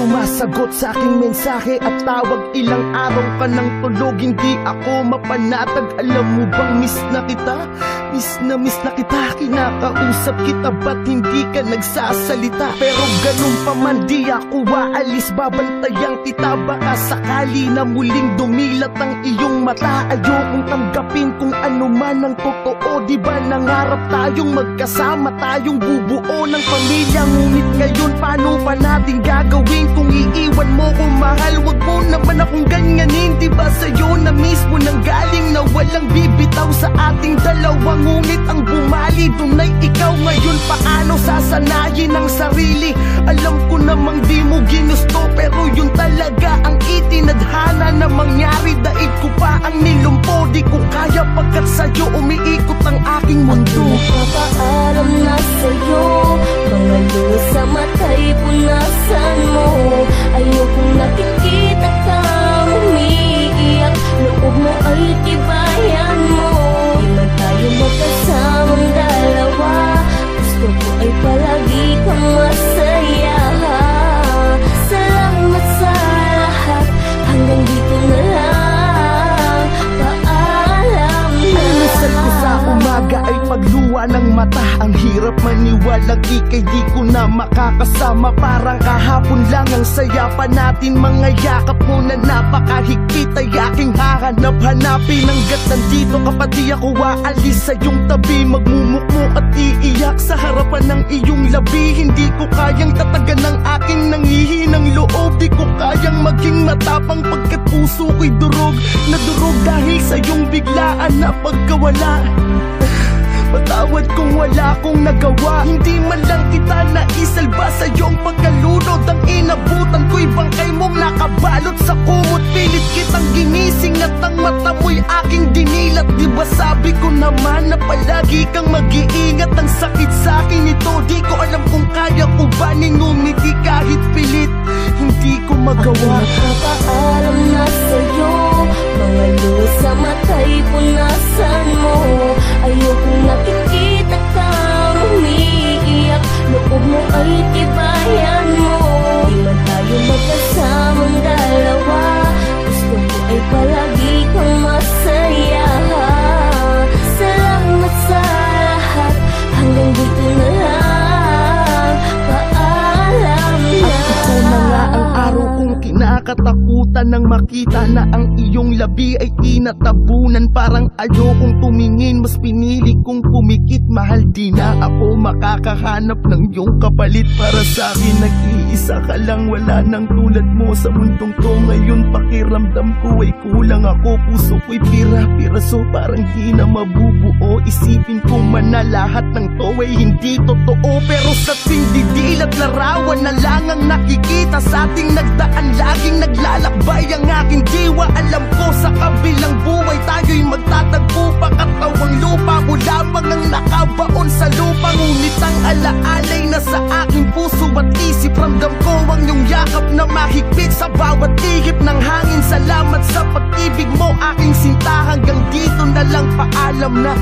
sumasagot sa aking mensahe at tawag. Ilang araw ka nang tulog, hindi ako mapanatag. Alam mo bang miss na kita? Miss na kita, kinakausap kita, ba't hindi ka nagsasalita? Pero ganun pa man di ako aalis, babantayan kita. Baka sakali na muling dumilat ang iyong mata. Ayokong tanggapin kung ano man ang totoo. Di ba nangarap tayong magkasama, tayong bubuo ng pamilya? Ngunit ngayon paano pa natin gagawin kung iiwan mo ko, mahal? Wag mo naman akong ganyanin. Di ba sa'yo na mismo nang galing na walang bibitaw sa ating dalawa? Ngunit ang bumali dun ay ikaw. Ngayon paano sasanayin ang sarili? Alam ko namang di mo ginusto, pero yun talaga ang itinadhana na mangyari. Daig ko pa ang nilumpo, di ko kaya pagkat sa'yo umiikot ang aking mundo. Nagpapaalam na sa'yo, mga luha sa mata'y punasan mo. Ayokong nakikita kang umiiyak, loob mo ay tibayan mo. Di man tayo magkasamang dalawa, gusto ko ay palagi kang masaya. Salamat sa lahat, hanggang dito na lang. Paalam na. Minsan ko sa umaga ay pagluwa ng mata. Ang hirap maniwalang ika'y di ko na makakasama. Parang kahapon lang ang saya pa natin. Mga yakap mo na napakahigpit ay aking hahanap-hanapin. Hanggat nandito ka pa di ako aalis sa iyong tabi. Magmumukmo at iiyak sa harapan ng iyong labi. Hindi ko kayang tatagan ng aking nanghihinang loob. Di ko kayang maging matapang pagkat puso ko'y durog na durog dahil sa iyong biglaan na pagkawala. Patawad kung wala akong nagawa, hindi man lang kita naisalba sa iyong pagkalunod. Ang inabutan ko'y bangkay mong nakabalot sa kumot. Pilit kitang ginising at ang mata mo'y aking dinilat. Di ba sabi ko naman na palagi kang mag-iingat? Ang sakit sa akin ito, di ko alam kung kaya ko ba ngumiti kahit pilit. Hindi ko magawa. Nagpapaalam na sa'yo, mga luha sa mata'y punasan mo. Ayokong nakikita kang umiiyak, loob mo ay tibayan mo. Di man tayo magkasamang dalawa, gusto ko ay palagi kang masaya. Salamat sa lahat, hanggang dito na lang. Paalam na. At ito na nga ang araw kong kinakatakutan nang makita na ang iyong labi ay tinatabunan. Parang ayokong tumingin, mas pinili kong pumikit. Mahal, di na ako makakahanap ng iyong kapalit. Para sa akin nag-iisa ka lang, wala nang tulad mo sa mundong to. Ngayon pakiramdam ko ay kulang ako, puso ko'y pira-piraso, parang di na mabubuo. Isipin ko man na lahat ng to ay hindi totoo, pero sa tindidil at larawan na lang ang nakikita sa ating nagdaan. Laging naglalakbay ang aking diwa. Alam ko sa kabilang buhay tayo'y magtatagpo. Pakatawang lupa mo lamang ang nakabaon sa lupa. Ngunit ang alaalay na sa aking puso at isip, ramdam ko ang iyong yakap na mahigpit sa bawat ihip ng hangin. Salamat sa pag-ibig mo aking sinta. Hanggang dito na lang, paalam na.